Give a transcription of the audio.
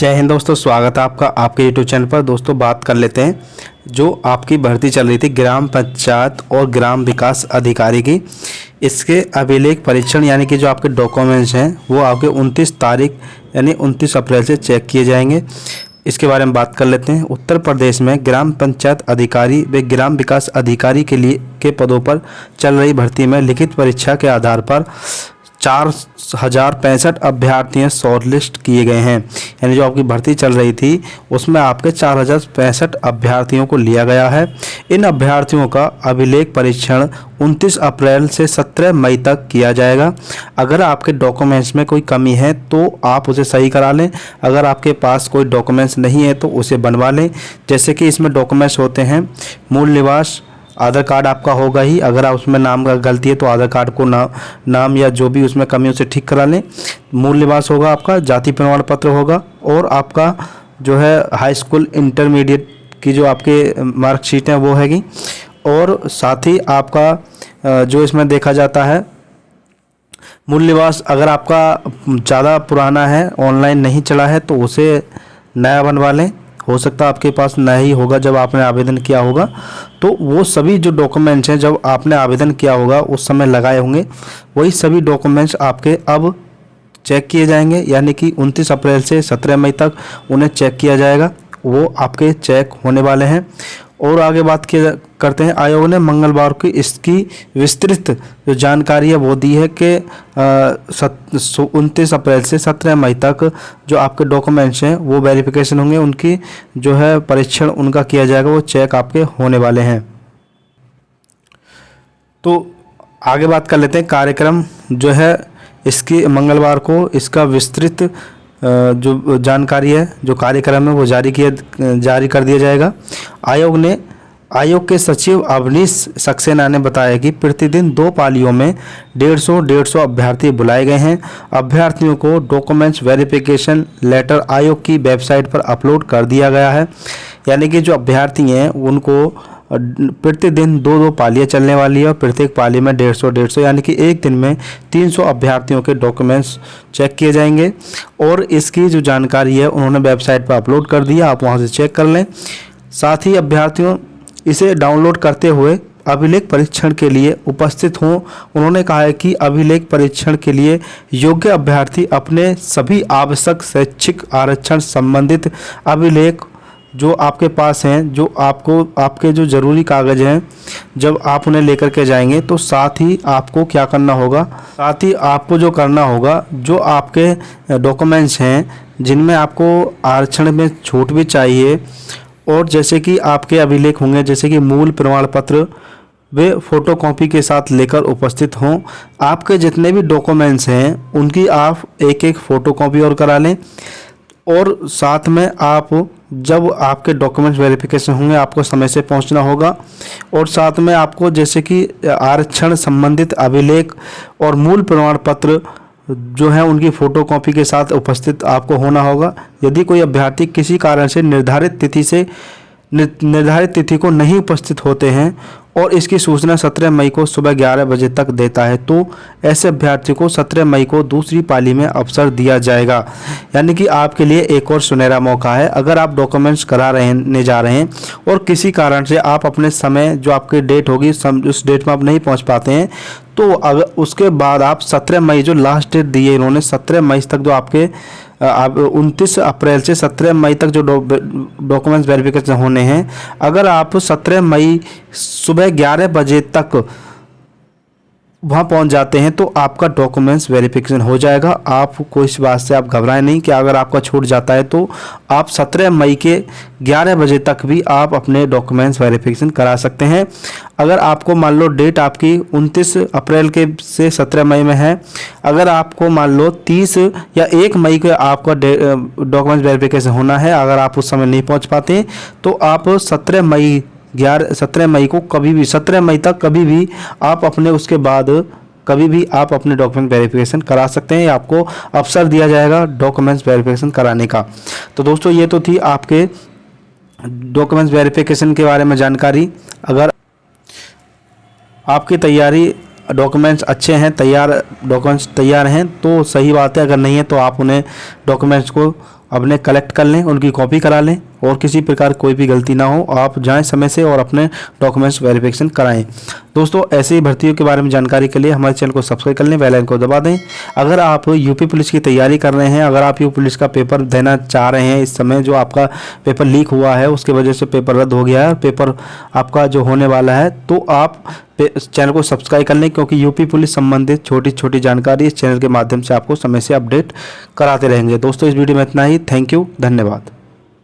जय हिंद दोस्तों, स्वागत है आपका आपके यूट्यूब चैनल पर। दोस्तों बात कर लेते हैं जो आपकी भर्ती चल रही थी ग्राम पंचायत और ग्राम विकास अधिकारी की। इसके अभिलेख परीक्षण यानी कि जो आपके डॉक्यूमेंट्स हैं वो आपके 29 तारीख यानी 29 अप्रैल से चेक किए जाएंगे। इसके बारे में बात कर लेते हैं। उत्तर प्रदेश में ग्राम पंचायत अधिकारी व ग्राम विकास अधिकारी के पदों पर चल रही भर्ती में लिखित परीक्षा के आधार पर 4065 अभ्यर्थी शॉर्टलिस्ट किए गए हैं। यानी जो आपकी भर्ती चल रही थी उसमें आपके 4065 अभ्यर्थियों को लिया गया है। इन अभ्यर्थियों का अभिलेख परीक्षण 29 अप्रैल से 17 मई तक किया जाएगा। अगर आपके डॉक्यूमेंट्स में कोई कमी है तो आप उसे सही करा लें। अगर आपके पास कोई डॉक्यूमेंट्स नहीं है तो उसे बनवा लें। जैसे कि इसमें डॉक्यूमेंट्स होते हैं मूल निवास, आधार कार्ड आपका होगा ही। अगर आप उसमें नाम का गलती है तो आधार कार्ड को नाम या जो भी उसमें कमी है उसे ठीक करा लें। मूल निवास होगा आपका, जाति प्रमाण पत्र होगा और आपका जो है हाई स्कूल इंटरमीडिएट की जो आपके मार्कशीट हैं वो हैगी। और साथ ही आपका जो इसमें देखा जाता है मूल निवास अगर आपका ज़्यादा पुराना है, ऑनलाइन नहीं चला है तो उसे नया बनवा लें। हो सकता है आपके पास नया ही होगा जब आपने आवेदन किया होगा, तो वो सभी जो डॉक्यूमेंट्स हैं जब आपने आवेदन किया होगा उस समय लगाए होंगे वही सभी डॉक्यूमेंट्स आपके अब चेक किए जाएंगे। यानी कि 29 अप्रैल से 17 मई तक उन्हें चेक किया जाएगा, वो आपके चेक होने वाले हैं। और आगे बात करते हैं। आयोग ने मंगलवार को इसकी विस्तृत जो जानकारी है वो दी है कि 29 अप्रैल से 17 मई तक जो आपके डॉक्यूमेंट्स हैं वो वेरिफिकेशन होंगे, उनकी जो है परीक्षण उनका किया जाएगा, वो चेक आपके होने वाले हैं। तो आगे बात कर लेते हैं। कार्यक्रम जो है इसकी मंगलवार को इसका विस्तृत जो जानकारी है, जो कार्यक्रम है वो जारी कर दिया जाएगा। आयोग के सचिव अवनीश सक्सेना ने बताया कि प्रतिदिन 2 पालियों में 150 अभ्यर्थी बुलाए गए हैं। अभ्यर्थियों को डॉक्यूमेंट्स वेरिफिकेशन लेटर आयोग की वेबसाइट पर अपलोड कर दिया गया है। यानी कि जो अभ्यर्थी हैं उनको प्रतिदिन 2 पालियाँ चलने वाली है और प्रत्येक पाली में 150 यानी कि एक दिन में 300 अभ्यर्थियों के डॉक्यूमेंट्स चेक किए जाएंगे। और इसकी जो जानकारी है उन्होंने वेबसाइट पर अपलोड कर दिया, आप वहां से चेक कर लें। साथ ही अभ्यर्थियों इसे डाउनलोड करते हुए अभिलेख परीक्षण के लिए उपस्थित हों। उन्होंने कहा है कि अभिलेख परीक्षण के लिए योग्य अभ्यर्थी अपने सभी आवश्यक शैक्षिक आरक्षण संबंधित अभिलेख जो आपके पास हैं, जो आपके जो ज़रूरी कागज़ हैं, जब आप उन्हें लेकर के जाएंगे तो साथ ही आपको क्या करना होगा, साथ ही आपको जो करना होगा, जो आपके डॉक्यूमेंट्स हैं जिनमें आपको आरक्षण में छूट भी चाहिए और जैसे कि आपके अभिलेख होंगे, जैसे कि मूल प्रमाण पत्र वे फोटोकॉपी के साथ लेकर उपस्थित हों। आपके जितने भी डॉक्यूमेंट्स हैं उनकी आप एक फ़ोटोकॉपी और करा लें। और साथ में आप जब आपके डॉक्यूमेंट्स वेरिफिकेशन होंगे आपको समय से पहुंचना होगा। और साथ में आपको जैसे कि आरक्षण संबंधित अभिलेख और मूल प्रमाण पत्र जो है उनकी फ़ोटोकॉपी के साथ उपस्थित आपको होना होगा। यदि कोई अभ्यर्थी किसी कारण से निर्धारित तिथि को नहीं उपस्थित होते हैं और इसकी सूचना 17 मई को सुबह 11 बजे तक देता है तो ऐसे अभ्यर्थी को 17 मई को दूसरी पाली में अवसर दिया जाएगा। यानी कि आपके लिए एक और सुनहरा मौका है। अगर आप डॉक्यूमेंट्स कराने जा रहे हैं और किसी कारण से आप अपने समय जो आपकी डेट होगी उस डेट में आप नहीं पहुंच पाते हैं तो अगर उसके बाद आप 17 मई जो लास्ट डेट दी है इन्होंने, 17 मई तक जो आपके 29 अप्रैल से 17 मई तक जो डॉक्यूमेंट्स वेरिफिकेशन होने हैं, अगर आप 17 मई सुबह 11 बजे तक वहाँ पहुँच जाते हैं तो आपका डॉक्यूमेंट्स वेरिफिकेशन हो जाएगा। आप कोई इस बात से आप घबराएं नहीं कि अगर आपका छूट जाता है तो आप 17 मई के 11 बजे तक भी आप अपने डॉक्यूमेंट्स वेरिफिकेशन करा सकते हैं। अगर आपको मान लो डेट आपकी 29 अप्रैल के से 17 मई में है, अगर आपको मान लो 30 या 1 मई को आपका डॉक्यूमेंट्स वेरिफिकेशन होना है, अगर आप उस समय नहीं पहुँच पाते तो आप 17 मई को कभी भी 17 मई तक कभी भी आप अपने उसके बाद कभी भी आप अपने डॉक्यूमेंट वेरिफिकेशन करा सकते हैं। आपको अवसर दिया जाएगा डॉक्यूमेंट्स वेरिफिकेशन कराने का। तो दोस्तों ये तो थी आपके डॉक्यूमेंट्स वेरिफिकेशन के बारे में जानकारी। अगर आपकी तैयारी डॉक्यूमेंट्स अच्छे हैं, डॉक्यूमेंट्स तैयार हैं तो सही बात है, अगर नहीं है तो आप उन्हें डॉक्यूमेंट्स को अपने कलेक्ट कर लें, उनकी कॉपी करा लें और किसी प्रकार कोई भी गलती ना हो, आप जाएं समय से और अपने डॉक्यूमेंट्स वेरिफिकेशन कराएं। दोस्तों ऐसे ही भर्तियों के बारे में जानकारी के लिए हमारे चैनल को सब्सक्राइब कर लें, बेल आइकन को दबा दें। अगर आप यूपी पुलिस की तैयारी कर रहे हैं, अगर आप यूपी पुलिस का पेपर देना चाह रहे हैं, इस समय जो आपका पेपर लीक हुआ है उसकी वजह से पेपर रद्द हो गया है और पेपर आपका जो होने वाला है, तो आप चैनल को सब्सक्राइब कर लें, क्योंकि यूपी पुलिस संबंधित छोटी छोटी जानकारी इस चैनल के माध्यम से आपको समय से अपडेट कराते रहेंगे। दोस्तों इस वीडियो में इतना ही। थैंक यू, धन्यवाद।